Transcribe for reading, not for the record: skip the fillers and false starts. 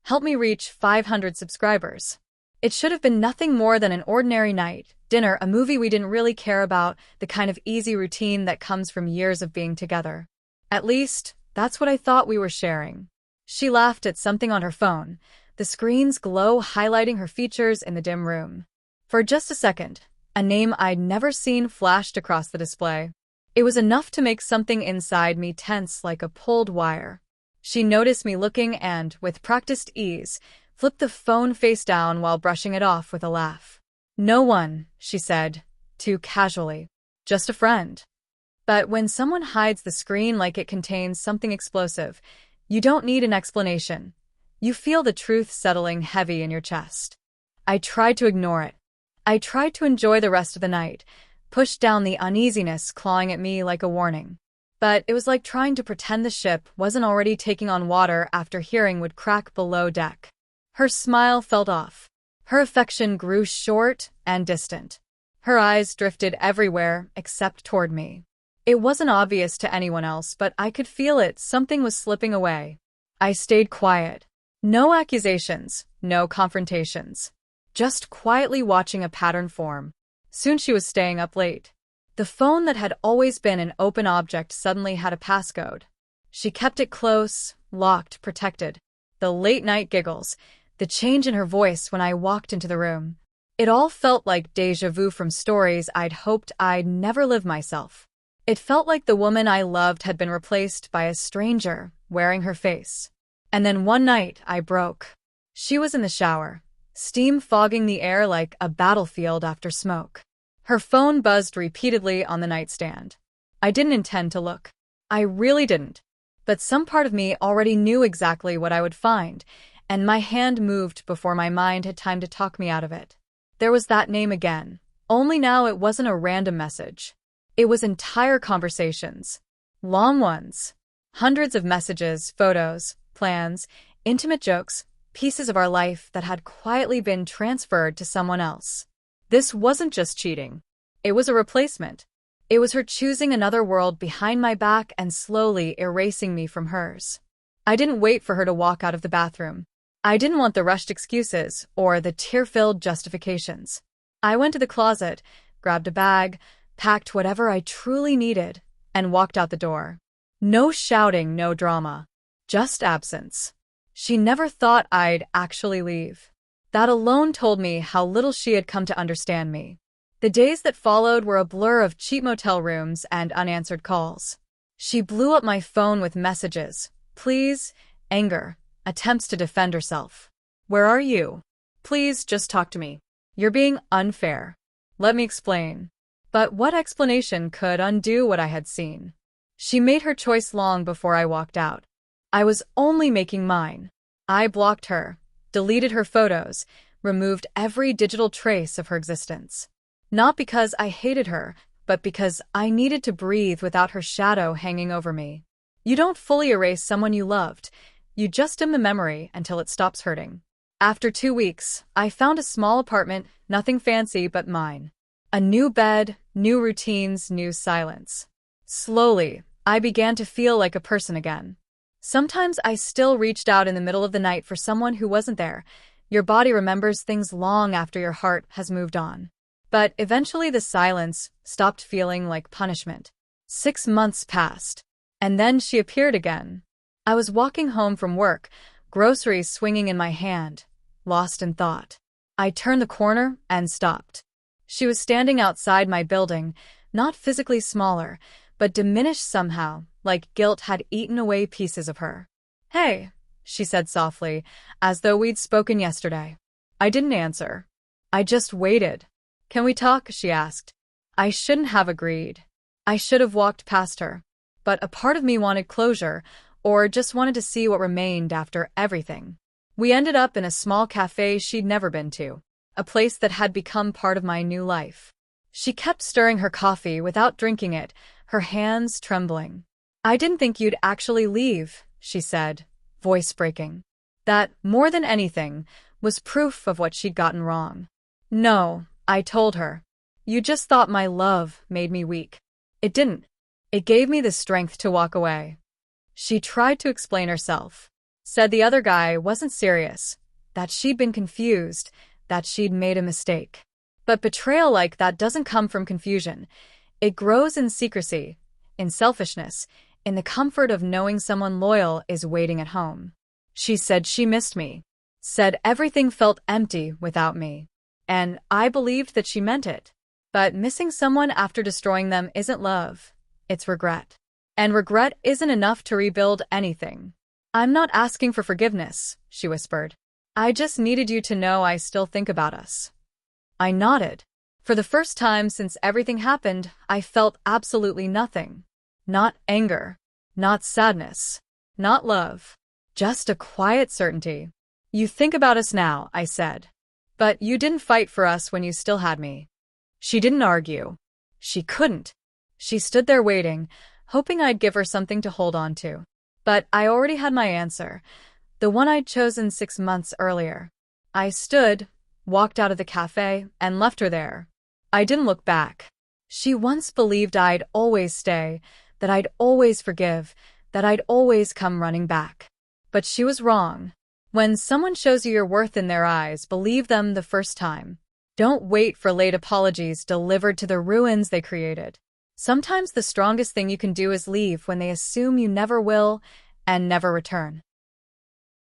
Help me reach 500 subscribers. It should have been nothing more than an ordinary night, dinner, a movie we didn't really care about, the kind of easy routine that comes from years of being together. At least, that's what I thought we were sharing. She laughed at something on her phone, the screen's glow highlighting her features in the dim room. For just a second, a name I'd never seen flashed across the display. It was enough to make something inside me tense like a pulled wire. She noticed me looking and, with practiced ease, flipped the phone face down while brushing it off with a laugh. "No one," she said, too casually. "Just a friend." But when someone hides the screen like it contains something explosive, you don't need an explanation. You feel the truth settling heavy in your chest. I tried to ignore it. I tried to enjoy the rest of the night, pushed down the uneasiness clawing at me like a warning. But it was like trying to pretend the ship wasn't already taking on water after hearing would crack below deck. Her smile felt off. Her affection grew short and distant. Her eyes drifted everywhere except toward me. It wasn't obvious to anyone else, but I could feel it. Something was slipping away. I stayed quiet. No accusations, no confrontations. Just quietly watching a pattern form. Soon she was staying up late. The phone that had always been an open object suddenly had a passcode. She kept it close, locked, protected. The late-night giggles, the change in her voice when I walked into the room. It all felt like déjà vu from stories I'd hoped I'd never live myself. It felt like the woman I loved had been replaced by a stranger, wearing her face. And then one night, I broke. She was in the shower, steam fogging the air like a battlefield after smoke. Her phone buzzed repeatedly on the nightstand. I didn't intend to look. I really didn't. But some part of me already knew exactly what I would find, and my hand moved before my mind had time to talk me out of it. There was that name again. Only now it wasn't a random message. It was entire conversations. Long ones. Hundreds of messages, photos, plans, intimate jokes, pieces of our life that had quietly been transferred to someone else. This wasn't just cheating. It was a replacement. It was her choosing another world behind my back and slowly erasing me from hers. I didn't wait for her to walk out of the bathroom. I didn't want the rushed excuses or the tear-filled justifications. I went to the closet, grabbed a bag, packed whatever I truly needed, and walked out the door. No shouting, no drama. Just absence. She never thought I'd actually leave. That alone told me how little she had come to understand me. The days that followed were a blur of cheap motel rooms and unanswered calls. She blew up my phone with messages, pleas, anger, attempts to defend herself. "Where are you? Please just talk to me. You're being unfair. Let me explain." But what explanation could undo what I had seen? She made her choice long before I walked out. I was only making mine. I blocked her, deleted her photos, removed every digital trace of her existence. Not because I hated her, but because I needed to breathe without her shadow hanging over me. You don't fully erase someone you loved. You just dim the memory until it stops hurting. After 2 weeks, I found a small apartment, nothing fancy but mine. A new bed, new routines, new silence. Slowly, I began to feel like a person again. Sometimes I still reached out in the middle of the night for someone who wasn't there. Your body remembers things long after your heart has moved on. But eventually the silence stopped feeling like punishment. 6 months passed. And then she appeared again. I was walking home from work, groceries swinging in my hand, lost in thought. I turned the corner and stopped. She was standing outside my building, not physically smaller, but diminished somehow, like guilt had eaten away pieces of her. "Hey," she said softly, as though we'd spoken yesterday. I didn't answer. I just waited. "Can we talk?" she asked. I shouldn't have agreed. I should have walked past her. But a part of me wanted closure, or just wanted to see what remained after everything. We ended up in a small cafe she'd never been to, a place that had become part of my new life. She kept stirring her coffee without drinking it, her hands trembling. "I didn't think you'd actually leave," she said, voice breaking. That, more than anything, was proof of what she'd gotten wrong. "No," I told her. "You just thought my love made me weak. It didn't. It gave me the strength to walk away." She tried to explain herself. said the other guy wasn't serious, that she'd been confused, that she'd made a mistake. But betrayal like that doesn't come from confusion. It grows in secrecy, in selfishness, in the comfort of knowing someone loyal is waiting at home. She said she missed me, said everything felt empty without me. And I believed that she meant it. But missing someone after destroying them isn't love, it's regret. And regret isn't enough to rebuild anything. I'm not asking for forgiveness, she whispered. I just needed you to know I still think about us. I nodded. For the first time since everything happened, I felt absolutely nothing. Not anger, not sadness, not love, just a quiet certainty. You think about us now, I said. But you didn't fight for us when you still had me. She didn't argue. She couldn't. She stood there waiting, hoping I'd give her something to hold on to. But I already had my answer, the one I'd chosen 6 months earlier. I stood, walked out of the cafe, and left her there. I didn't look back. She once believed I'd always stay, that I'd always forgive, that I'd always come running back. But she was wrong. When someone shows you your worth in their eyes, believe them the first time. Don't wait for late apologies delivered to the ruins they created. Sometimes the strongest thing you can do is leave when they assume you never will and never return.